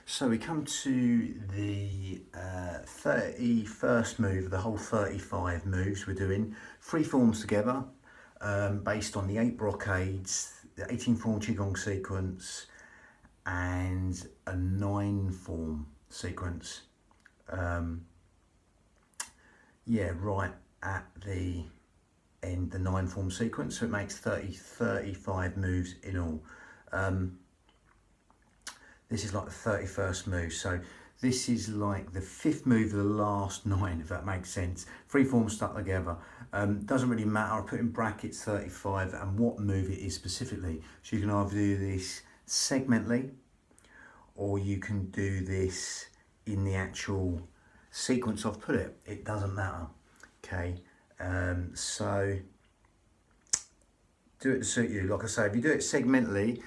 So we come to the 31st move of the whole 35 moves we're doing. 3 forms together, based on the 8 brocades, the 18 form qigong sequence and a 9 form sequence. Right at the end, the 9 form sequence, so it makes 35 moves in all. This is like the 31st move, so this is like the 5th move of the last 9, if that makes sense. 3 forms stuck together. Doesn't really matter, I put in brackets 35 and what move it is specifically. So you can either do this segmentally, or you can do this in the actual sequence I've put it. It doesn't matter, okay? So do it to suit you. Like I say, if you do it segmentally,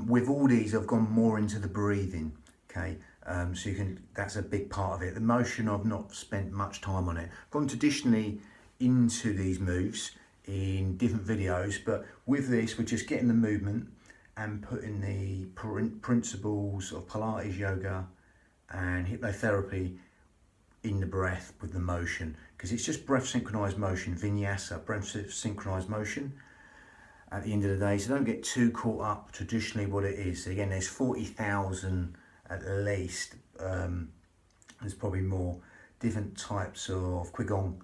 with all these, I've gone more into the breathing, okay? So you can, that's a big part of it. The motion, I've not spent much time on it. I've gone traditionally into these moves in different videos, but with this, we're just getting the movement and putting the principles of Pilates, yoga and hypnotherapy in the breath with the motion, because it's just breath synchronized motion, vinyasa, breath synchronized motion at the end of the day. So don't get too caught up traditionally what it is. Again, there's 40,000 at least. There's probably more different types of qigong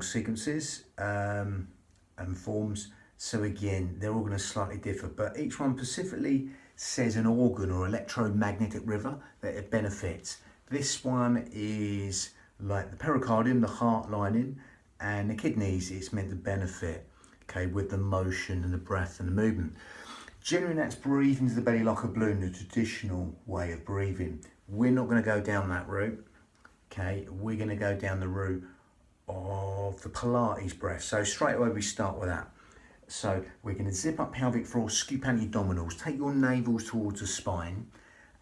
sequences and forms. So again, they're all going to slightly differ, but each one specifically says an organ or electromagnetic river that it benefits. This one is like the pericardium, the heart lining, and the kidneys. It's meant to benefit, okay, with the motion and the breath and the movement. Generally, that's breathing to the belly like a balloon, the traditional way of breathing. We're not going to go down that route, okay? We're going to go down the route of the Pilates breath. So straight away, we start with that. So we're going to zip up pelvic floor, scoop out your abdominals, take your navels towards the spine.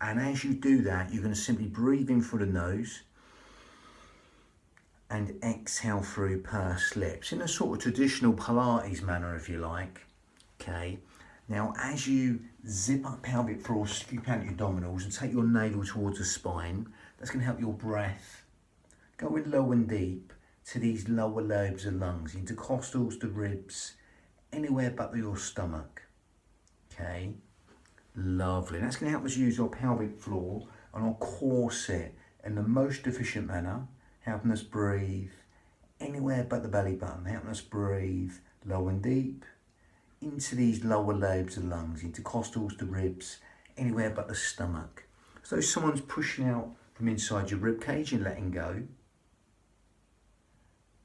And as you do that, you're going to simply breathe in through the nose and exhale through pursed lips in a sort of traditional Pilates manner, if you like. Okay. Now, as you zip up pelvic floor, scoop out your abdominals and take your navel towards the spine, that's going to help your breath go in low and deep to these lower lobes of lungs, intercostals, the ribs, anywhere but your stomach. Okay. Lovely. That's going to help us use our pelvic floor and our corset in the most efficient manner, helping us breathe anywhere but the belly button, helping us breathe low and deep into these lower lobes of lungs, intercostals, the ribs, anywhere but the stomach. So if someone's pushing out from inside your rib cage and letting go,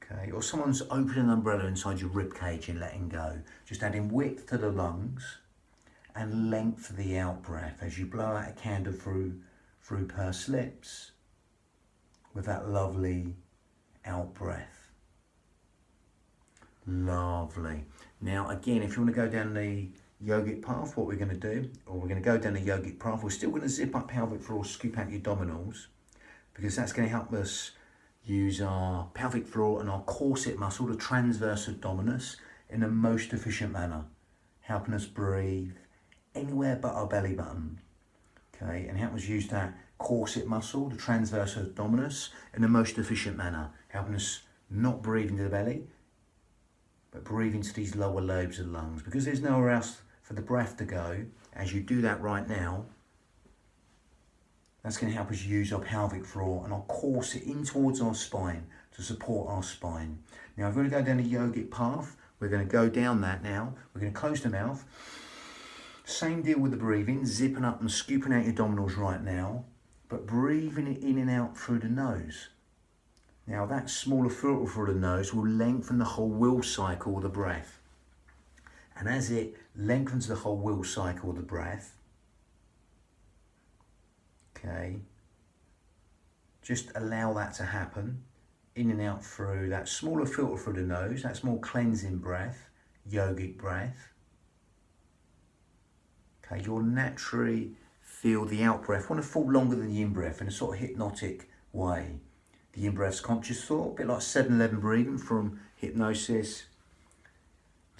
okay, or someone's opening an umbrella inside your rib cage and letting go, just adding width to the lungs and length for the out breath as you blow out a candle through pursed lips with that lovely out breath. Lovely. Now again, if you want to go down the yogic path, what we're going to do, or we're going to go down the yogic path, we're still going to zip up pelvic floor, scoop out your abdominals, because that's going to help us use our pelvic floor and our corset muscle, the transverse abdominis, in the most efficient manner, helping us breathe anywhere but our belly button, okay, and help us use that corset muscle, the transverse abdominis, in the most efficient manner, helping us not breathe into the belly, but breathe into these lower lobes of the lungs, because there's nowhere else for the breath to go. As you do that right now, that's going to help us use our pelvic floor and our corset in towards our spine to support our spine. Now, if we're going to go down the yogic path, we're going to go down that now. We're going to close the mouth. Same deal with the breathing, zipping up and scooping out your abdominals right now, but breathing it in and out through the nose. Now that smaller filter through the nose will lengthen the whole will cycle of the breath. And as it lengthens the whole will cycle of the breath, okay, just allow that to happen, in and out through that smaller filter through the nose. That's more cleansing breath, yogic breath. Okay, you'll naturally feel the out breath want to fall longer than the in breath in a sort of hypnotic way. The in breath's conscious thought, a bit like 7-11 breathing from hypnosis.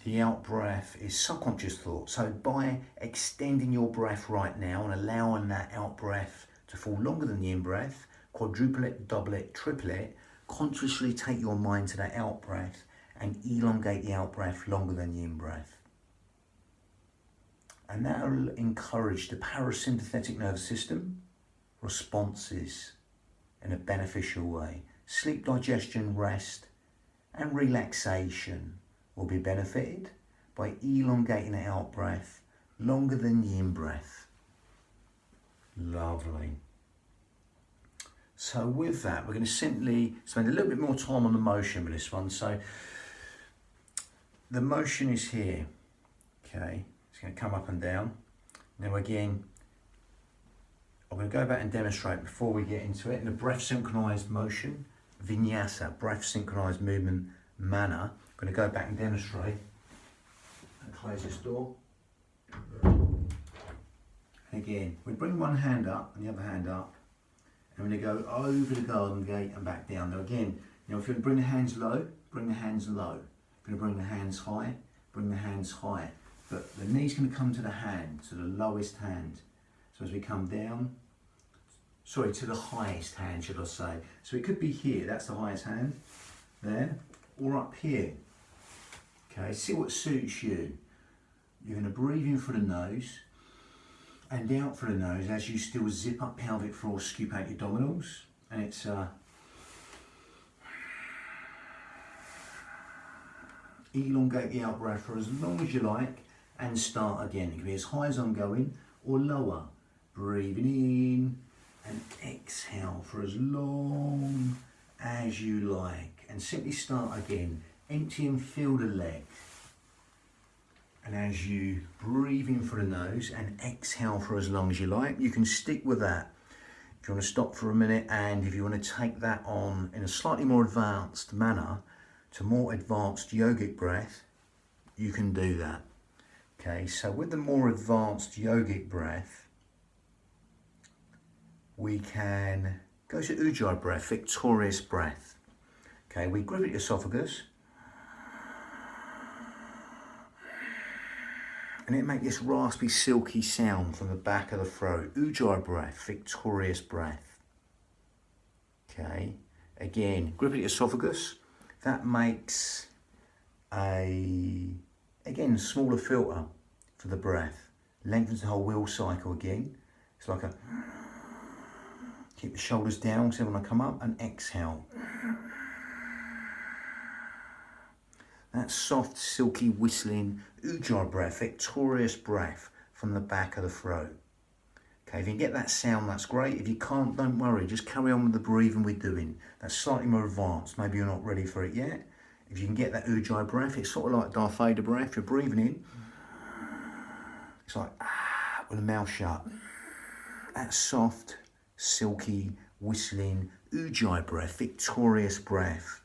the out breath is subconscious thought. So by extending your breath right now and allowing that out breath to fall longer than the in breath, quadruple it, double it, triple it, consciously take your mind to that out breath and elongate the out breath longer than the in breath. And that will encourage the parasympathetic nervous system responses in a beneficial way. Sleep, digestion, rest, and relaxation will be benefited by elongating the out breath longer than the in breath. Lovely. So with that, we're going to simply spend a little bit more time on the motion with this one. So the motion is here, okay? It's going to come up and down. Now again, I'm going to go back and demonstrate before we get into it. In the breath synchronized motion, vinyasa, breath synchronized movement manner. I'm going to go back and demonstrate. And close this door. Again, we bring one hand up and the other hand up. And we're going to go over the garden gate and back down. Now again, if you're going to bring the hands low, bring the hands low. If you're going to bring the hands high, bring the hands high. But the knee's going to come to the hand, to the lowest hand. So as we come down, sorry, to the highest hand, should I say. So it could be here, that's the highest hand, there, or up here. Okay, see what suits you. You're going to breathe in through the nose and out through the nose as you still zip up pelvic floor, scoop out your abdominals. And it's elongate the out breath for as long as you like and start again. It can be as high as I'm going or lower. Breathing in and exhale for as long as you like. And simply start again. Empty and feel the leg. And as you breathe in through the nose and exhale for as long as you like, you can stick with that. If you want to stop for a minute and if you want to take that on in a slightly more advanced manner to more advanced yogic breath, you can do that. Okay, so with the more advanced yogic breath, we can go to Ujjayi breath, victorious breath. Okay, we grip at the esophagus and it makes this raspy, silky sound from the back of the throat. Ujjayi breath, victorious breath. Okay, again, grip at the esophagus. That makes a, again, smaller filter for the breath. Lengthens the whole wheel cycle again. It's like a, keep the shoulders down so when I come up and exhale. That soft, silky, whistling Ujjayi breath, victorious breath from the back of the throat. Okay, if you can get that sound, that's great. If you can't, don't worry. Just carry on with the breathing we're doing. That's slightly more advanced. Maybe you're not ready for it yet. If you can get that Ujjayi breath, it's sort of like Darth Vader breath. You're breathing in. It's like, with the mouth shut. That soft, silky, whistling Ujjayi breath, victorious breath.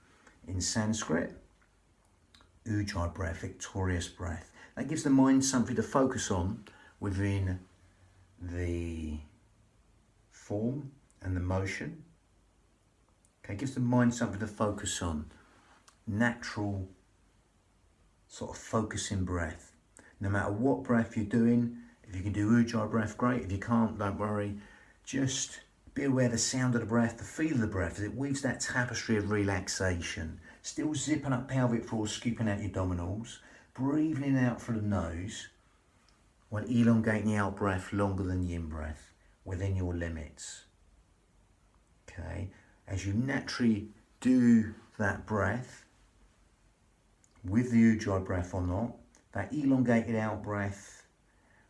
In Sanskrit, Ujjayi breath, victorious breath. That gives the mind something to focus on within the form and the motion. Okay, gives the mind something to focus on. Natural sort of focusing breath. No matter what breath you're doing, if you can do Ujjayi breath, great. If you can't, don't worry. Just be aware of the sound of the breath, the feel of the breath as it weaves that tapestry of relaxation. Still zipping up pelvic floor, scooping out your abdominals. Breathing in and out through the nose while elongating the out breath longer than the in breath within your limits. Okay, as you naturally do that breath with the Ujjayi breath or not, that elongated out breath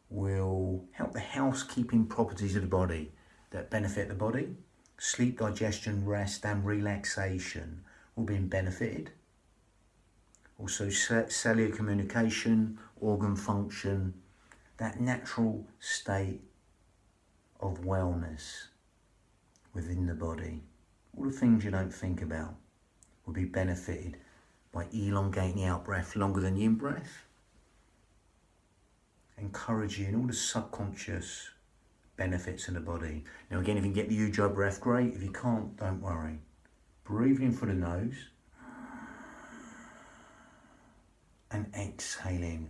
will help the housekeeping properties of the body that benefit the body. Sleep, digestion, rest and relaxation will be benefited. Also cellular communication, organ function, that natural state of wellness within the body. All the things you don't think about will be benefited by elongating the out breath longer than the in breath, encouraging all the subconscious benefits in the body. Now again, if you can get the Ujjayi breath, great. If you can't, don't worry. Breathing in through the nose and exhaling.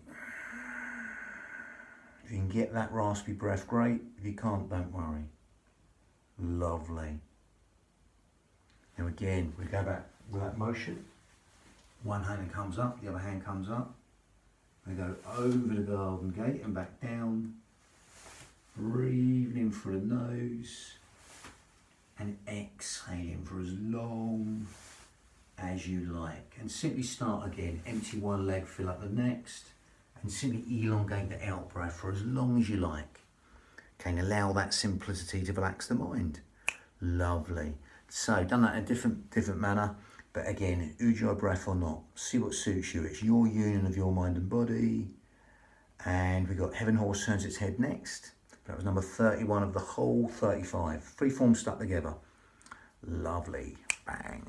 If you can get that raspy breath, great. If you can't, don't worry. Lovely. Now again, we go back with that motion. One hand comes up, the other hand comes up. We go over the garden gate and back down. Breathing in through the nose and exhaling for as long as you like. And simply start again. Empty one leg, fill up the next. And simply elongate the out breath for as long as you like. Okay, and allow that simplicity to relax the mind. Lovely. So, done that in a different manner. But again, ujjayi breath or not, see what suits you. It's your union of your mind and body. And we've got Heaven Horse turns its head next. That was number 31 of the whole 35. Free form stuck together. Lovely. Bang.